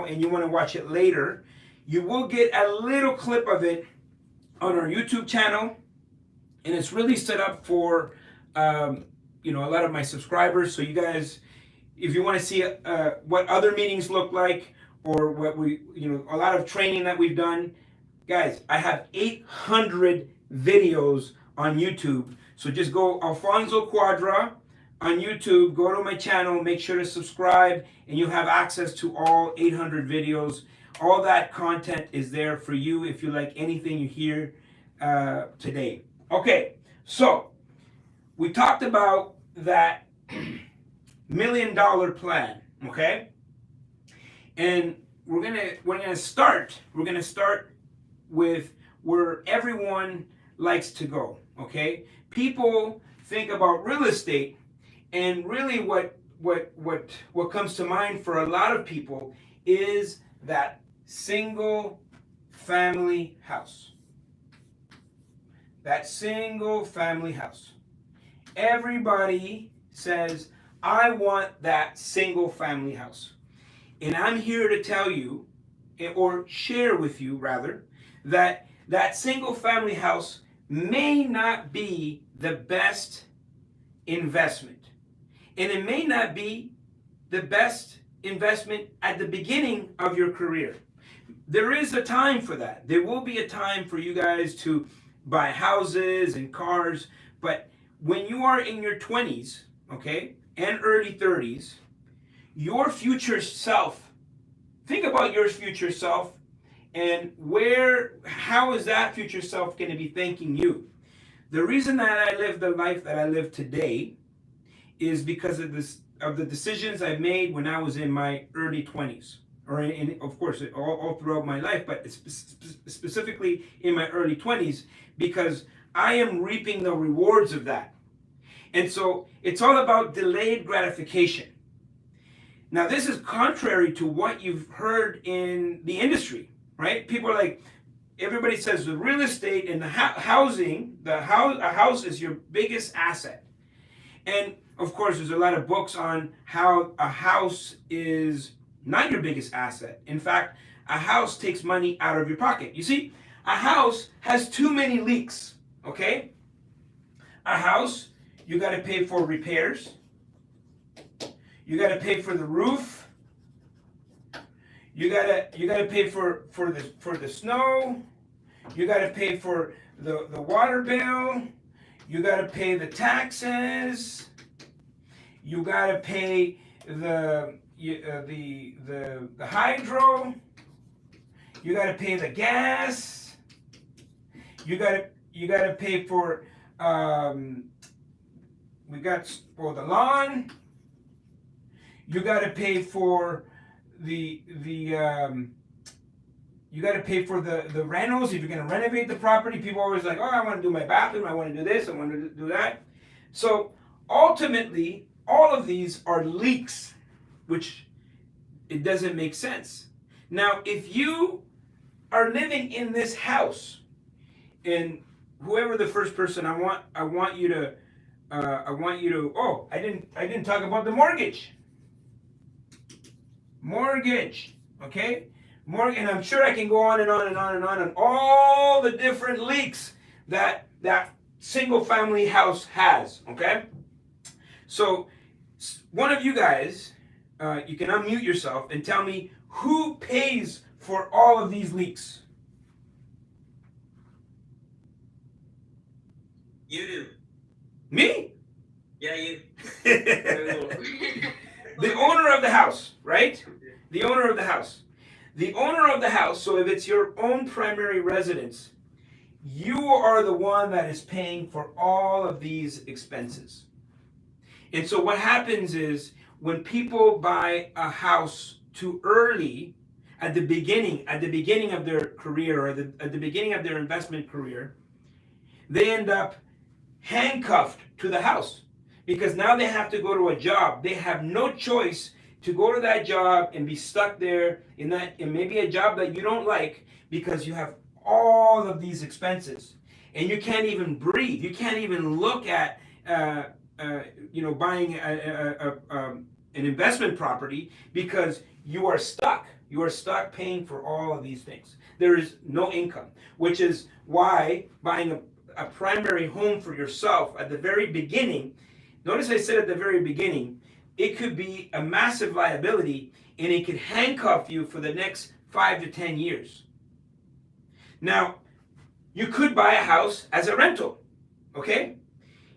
now and you want to watch it later, you will get a little clip of it on our YouTube channel, and it's really set up for a lot of my subscribers. So you guys, if you want to see what other meetings look like, or what a lot of training that we've done, guys, I have 800 videos on YouTube. So just go Alfonso Cuadra on YouTube, go to my channel, make sure to subscribe, and you have access to all 800 videos. All that content is there for you if you like anything you hear today. Okay, so we talked about that $1 million plan, okay? And we're gonna start with where everyone likes to go, okay? People think about real estate, and really what comes to mind for a lot of people is that single family house. That single family house. Everybody says, I want that single family house. And I'm here to tell you, or share with you rather, that that single family house may not be the best investment. And it may not be the best investment at the beginning of your career. There is a time for that. There will be a time for you guys to buy houses and cars, but when you are in your 20s, okay, and early 30s, your future self, think about your future self, and how is that future self going to be thanking you? The reason that I live the life that I live today is because of the decisions I made when I was in my early 20s, or of course all throughout my life, but specifically in my early 20s, because I am reaping the rewards of that. And so it's all about delayed gratification. Now, this is contrary to what you've heard in the industry, right? People are like, everybody says the real estate and the housing, a house is your biggest asset. And of course, there's a lot of books on how a house is not your biggest asset. In fact, a house takes money out of your pocket. You see, a house has too many leaks, okay? A house, you got to pay for repairs. You got to pay for the roof. You got to pay for the snow. You got to pay for the water bill. You got to pay the taxes. You got to pay the hydro. You got to pay the gas. You got to pay for the lawn. You got to pay for the rentals. If you're going to renovate the property, people are always like, oh, I want to do my bathroom, I want to do this, I want to do that. So ultimately, all of these are leaks, which it doesn't make sense. Now, if you are living in this house, and whoever the first person, I want you to oh, I didn't talk about the mortgage. Mortgage, okay? And I'm sure I can go on and on and on and on all the different leaks that single family house has, okay? So one of you guys, you can unmute yourself and tell me who pays for all of these leaks. You do. Me? Yeah, you. The owner of the house, right? The owner of the house. The owner of the house, so if it's your own primary residence, you are the one that is paying for all of these expenses. And so what happens is when people buy a house too early, at the beginning of their career, or at the beginning of their investment career, they end up handcuffed to the house because now they have to go to a job. They have no choice to go to that job and be stuck there in maybe a job that you don't like because you have all of these expenses and you can't even breathe. You can't even look at buying an investment property because you are stuck. You are stuck paying for all of these things. There is no income, which is why buying a primary home for yourself at the very beginning, notice I said at the very beginning, it could be a massive liability and it could handcuff you for the next 5 to 10 years. Now, you could buy a house as a rental, okay?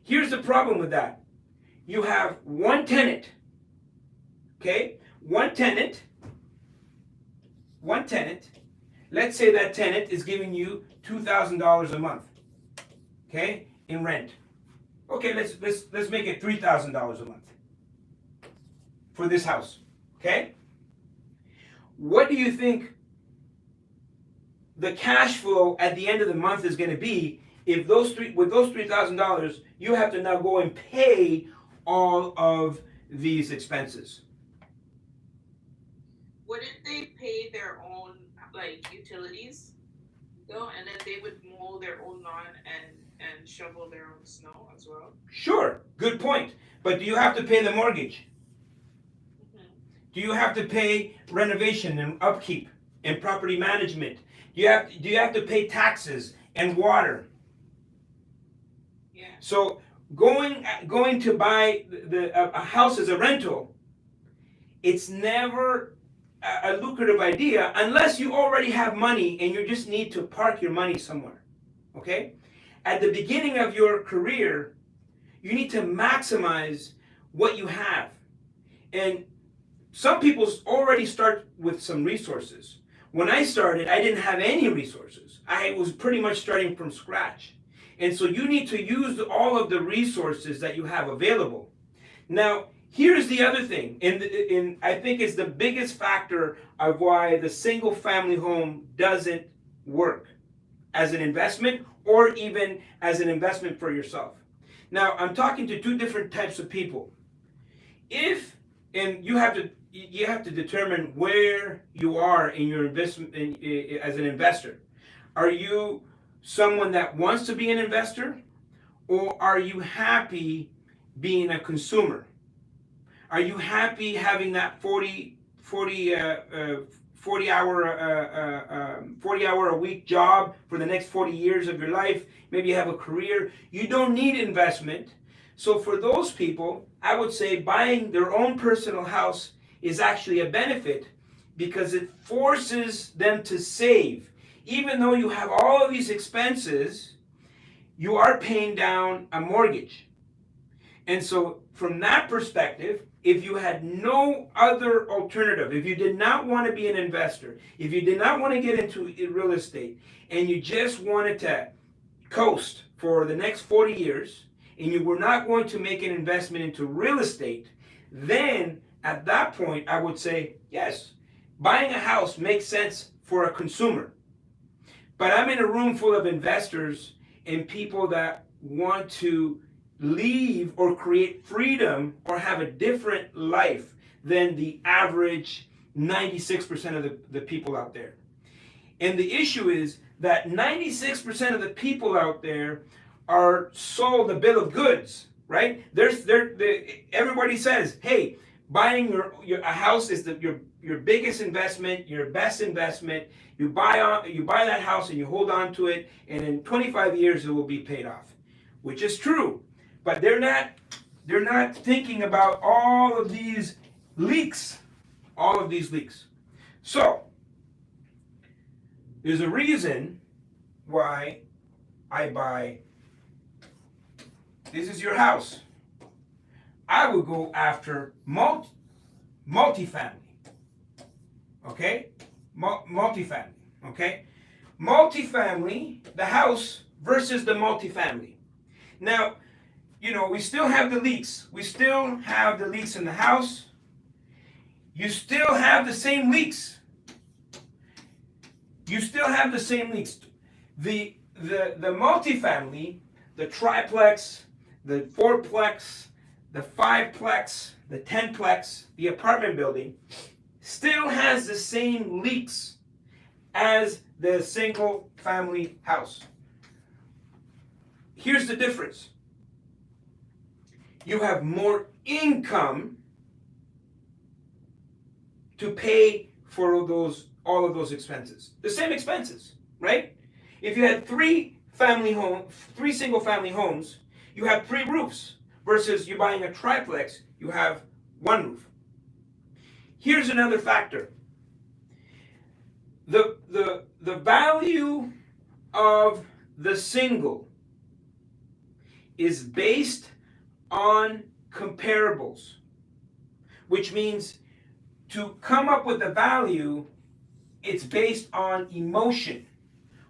Here's the problem with that. You have one tenant, okay? One tenant. Let's say that tenant is giving you $2,000 a month, okay, in rent. Okay, let's make it $3,000 a month for this house, okay? What do you think the cash flow at the end of the month is going to be if with those $3,000 you have to now go and pay all of these expenses? Wouldn't they pay their own like utilities though, and then they would mow their own lawn and shovel their own snow as well? Sure, good point. But do you have to pay the mortgage? Mm-hmm. Do you have to pay renovation and upkeep and property management? Do you have to pay taxes and water? Yeah. So going to buy a house as a rental, it's never a lucrative idea unless you already have money and you just need to park your money somewhere. Okay? At the beginning of your career, you need to maximize what you have. And some people already start with some resources. When I started, I didn't have any resources. I was pretty much starting from scratch. And so you need to use all of the resources that you have available. Now, here's the other thing, and I think it's the biggest factor of why the single family home doesn't work as an investment or even as an investment for yourself. Now, I'm talking to two different types of people. And you have to determine where you are in your investment as an investor. Are you someone that wants to be an investor, or are you happy being a consumer? Are you happy having that 40 hour a week job for the next 40 years of your life? Maybe you have a career. You don't need investment. So for those people, I would say buying their own personal house is actually a benefit because it forces them to save. Even though you have all of these expenses, you are paying down a mortgage. And so from that perspective, if you had no other alternative, if you did not want to be an investor, if you did not want to get into real estate, and you just wanted to coast for the next 40 years, and you were not going to make an investment into real estate, then at that point I would say, yes, buying a house makes sense for a consumer. But I'm in a room full of investors and people that want to leave or create freedom or have a different life than the average 96% of the people out there. And the issue is that 96% of the people out there are sold a bill of goods, right? Everybody says, hey, buying a house is your biggest investment, your best investment. You buy that house and you hold on to it, and in 25 years it will be paid off, which is true. But they're not thinking about all of these leaks, So there's a reason why I buy. This is your house. I would go after multifamily. Okay? Multifamily. Okay? Multifamily, the house versus the multifamily. Now, we still have the leaks. We still have the leaks in the house. You still have the same leaks. The multifamily, the triplex, the fourplex, the fiveplex, the tenplex, the apartment building, still has the same leaks as the single family house. Here's the difference. You have more income to pay for all of those expenses. The same expenses, right? If you had three single family homes, you have 3 roofs versus you buying a triplex, you have 1 roof. Here's another factor. The value of the single is based on comparables, which means to come up with the value, it's based on emotion,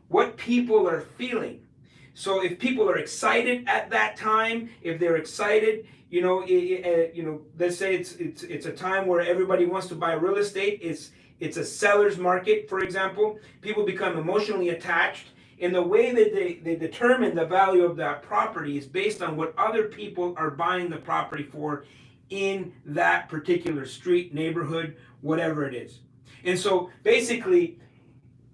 what people are feeling. So if people are excited at that time, if they're excited, let's say it's a time where everybody wants to buy real estate. It's a seller's market, for example. People become emotionally attached. And the way that they determine the value of that property is based on what other people are buying the property for in that particular street, neighborhood, whatever it is. And so basically,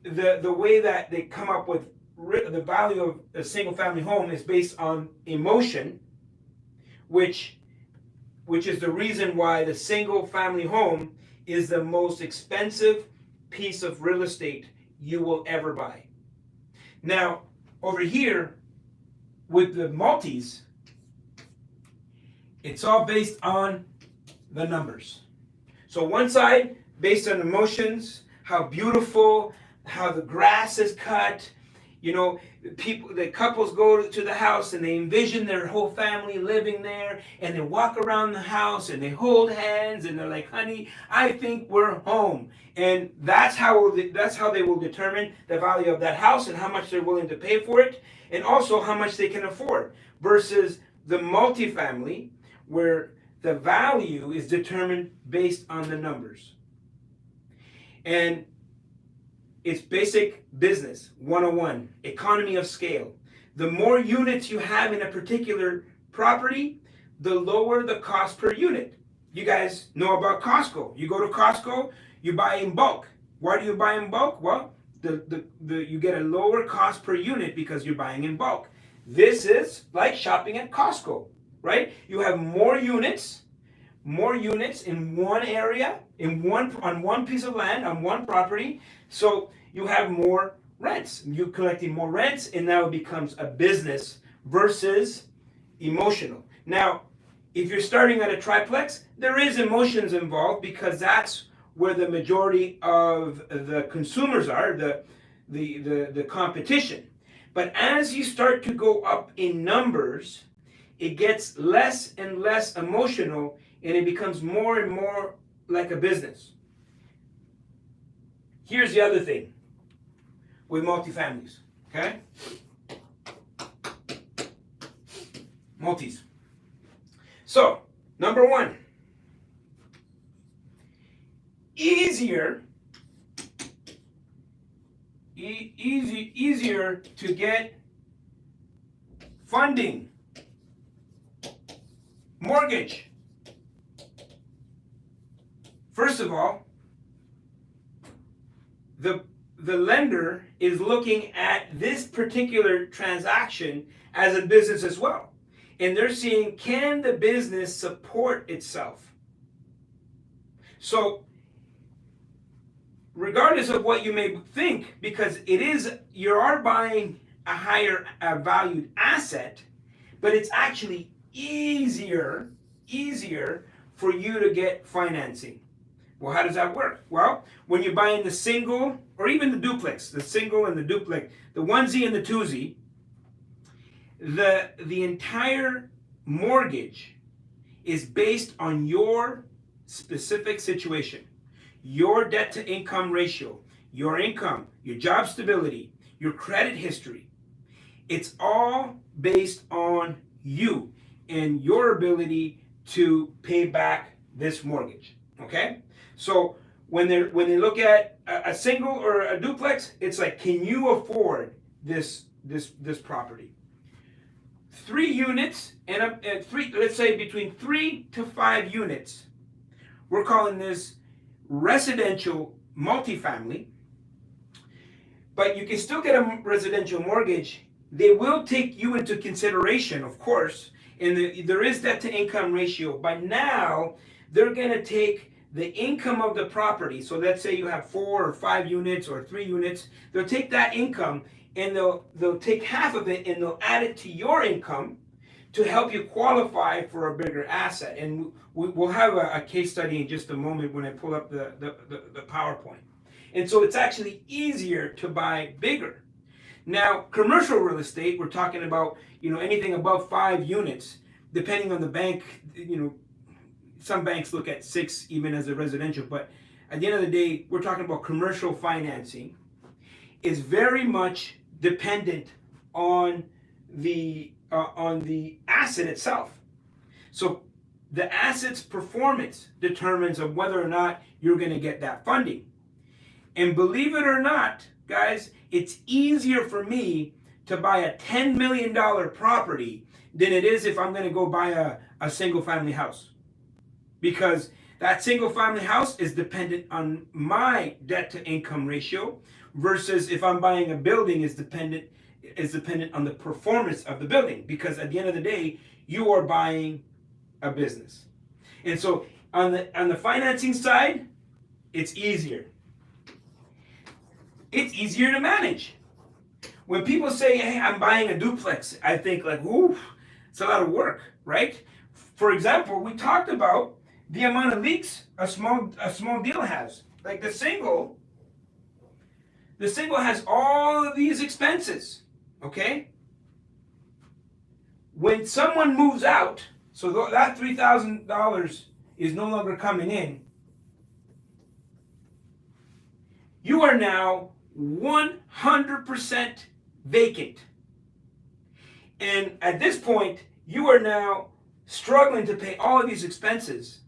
the way that they come up with the value of a single family home is based on emotion, which is the reason why the single family home is the most expensive piece of real estate you will ever buy. Now, over here with the multis, it's all based on the numbers. So one side based on emotions, how beautiful, how the grass is cut. The couples go to the house and they envision their whole family living there, and they walk around the house and they hold hands and they're like, honey, I think we're home. And that's how they will determine the value of that house and how much they're willing to pay for it, and also how much they can afford, versus the multifamily, where the value is determined based on the numbers. And it's basic business 101, economy of scale. The more units you have in a particular property, the lower the cost per unit. You guys know about Costco. You go to Costco, you buy in bulk. Why do you buy in bulk? Well, you get a lower cost per unit because you're buying in bulk. This is like shopping at Costco, right? You have more units in one area, on one piece of land, on one property. So you have more rents. You're collecting more rents, and now it becomes a business versus emotional. Now, if you're starting at a triplex, there is emotions involved because that's where the majority of the consumers are, the competition. But as you start to go up in numbers, it gets less and less emotional, and it becomes more and more like a business. Here's the other thing with multifamilies, okay? Multis. So, number one, easier to get funding, mortgage. First of all, the lender is looking at this particular transaction as a business as well. And they're seeing, can the business support itself? So, regardless of what you may think, because you are buying a higher valued asset, but it's actually easier for you to get financing. Well, how does that work? Well, when you're buying the single or even the duplex, the single and the duplex, the onesie and the twosie, the entire mortgage is based on your specific situation, your debt to income ratio, your income, your job stability, your credit history. It's all based on you and your ability to pay back this mortgage. Okay? So when they look at a single or a duplex, it's like, can you afford this property? 3 units and let's say between 3 to 5 units. We're calling this residential multifamily. But you can still get a residential mortgage. They will take you into consideration, of course, and there is debt to income ratio. But now they're going to take the income of the property. So let's say you have 4 or 5 units or 3 units. They'll take that income and they'll take half of it and they'll add it to your income to help you qualify for a bigger asset. And we'll have a case study in just a moment when I pull up the PowerPoint. And so it's actually easier to buy bigger. Now, commercial real estate, we're talking about, anything above 5 units, depending on the bank. Some banks look at 6 even as a residential, but at the end of the day, we're talking about commercial financing. Is very much dependent on the asset itself. So the asset's performance determines of whether or not you're going to get that funding. And believe it or not, guys, it's easier for me to buy a $10 million property than it is if I'm going to go buy a single family house. Because that single family house is dependent on my debt to income ratio versus if I'm buying a building is dependent on the performance of the building. Because at the end of the day, you are buying a business. And so on the financing side, it's easier. It's easier to manage. When people say, hey, I'm buying a duplex, I think like, ooh, it's a lot of work, right? For example, we talked about the amount of leaks a small deal has. Like the single has all of these expenses, okay? When someone moves out, so that $3,000 is no longer coming in, you are now 100% vacant. And at this point, you are now struggling to pay all of these expenses.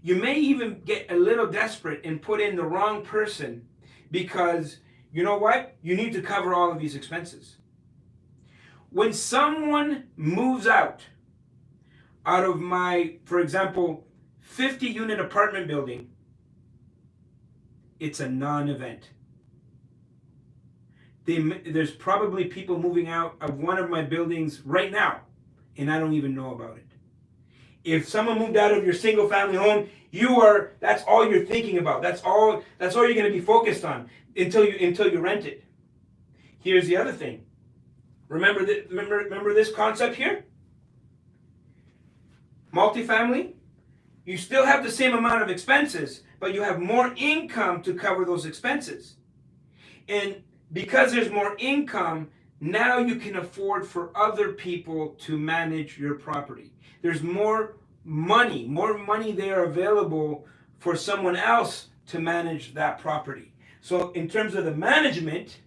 You may even get a little desperate and put in the wrong person because, you know what? You need to cover all of these expenses. When someone moves out of my, for example, 50-unit apartment building, it's a non-event. There's probably people moving out of one of my buildings right now, and I don't even know about it. If someone moved out of your single family home, that's all you're thinking about. That's all you're going to be focused on until you rent it. Here's the other thing. Remember this concept here? Multifamily, you still have the same amount of expenses, but you have more income to cover those expenses. And because there's more income, now you can afford for other people to manage your property. There's more money there available for someone else to manage that property. So in terms of the management,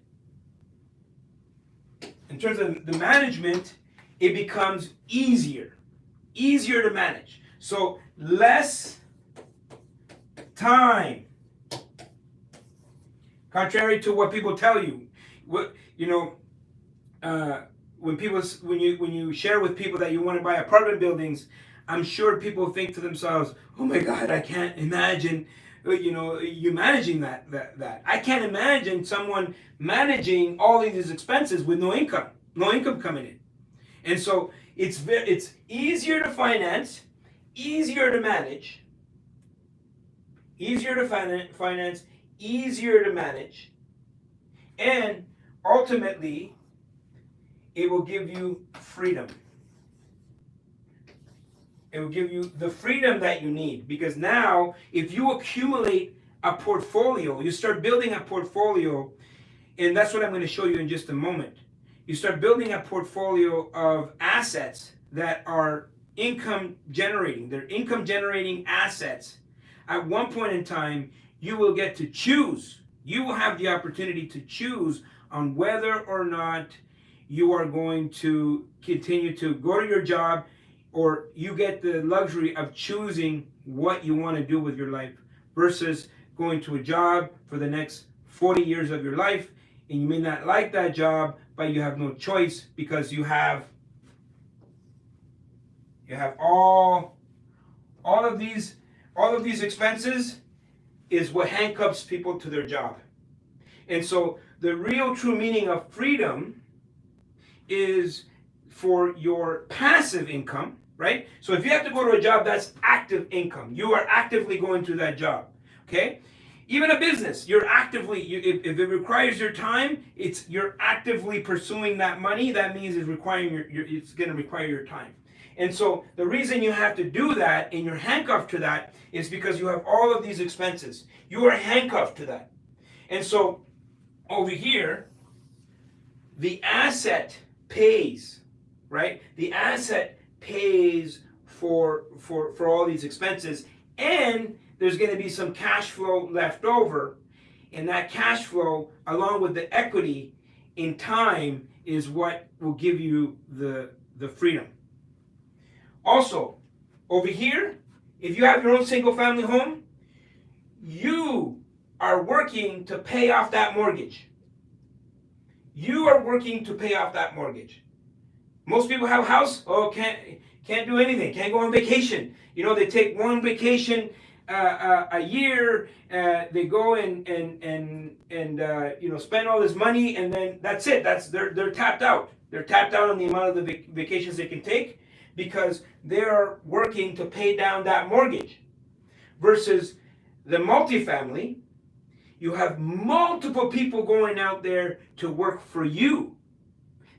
it becomes easier to manage. So less time. Contrary to what people tell you, when you share with people that you want to buy apartment buildings, I'm sure people think to themselves, "Oh my God, I can't imagine, you managing that. I can't imagine someone managing all of these expenses with no income coming in." And so it's easier to finance, easier to manage, and ultimately, it will give you freedom. It will give you the freedom that you need, because now if you accumulate a portfolio, you start building a portfolio, and that's what I'm going to show you in just a moment. You start building a portfolio of assets that are income generating. They're income generating assets. At one point in time, you will get to choose. You will have the opportunity to choose on whether or not you are going to continue to go to your job, or you get the luxury of choosing what you want to do with your life versus going to a job for the next 40 years of your life, and you may not like that job, but you have no choice because you have all of these expenses is what handcuffs people to their job. And so the real true meaning of freedom is for your passive income, right? So if you have to go to a job, that's active income. You are actively going to that job, okay? Even a business, you're actively, if it requires your time, you're actively pursuing that money. That means it's it's going to require your time. And so the reason you have to do that and you're handcuffed to that is because you have all of these expenses. You are handcuffed to that. And so over here, the asset pays, right? The asset pays for all these expenses, and there's going to be some cash flow left over, and that cash flow along with the equity in time is what will give you the freedom. Also, over here, if you have your own single family home, you are working to pay off that mortgage. You are working to pay off that mortgage. Most people have a house, can't do anything, can't go on vacation. You know, they take one vacation a year, they go and you know, spend all this money, and then that's it. They're tapped out. They're tapped out on the amount of the vacations they can take because they are working to pay down that mortgage. Versus the multifamily, you have multiple people going out there to work for you.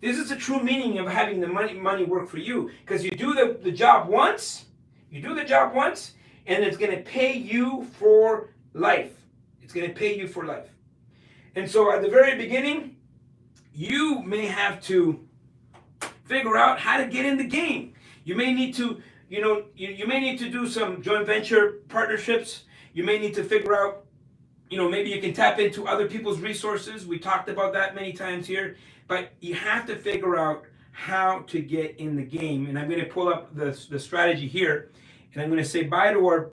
This is the true meaning of having the money work for you, because you do the job once, and it's going to pay you for life. It's going to pay you for life. And so at the very beginning, you may have to figure out how to get in the game. You may need to, you may need to do some joint venture partnerships. You may need to figure out, maybe you can tap into other people's resources. We talked about that many times here. But you have to figure out how to get in the game. And I'm going to pull up the strategy here. And I'm going to say bye to our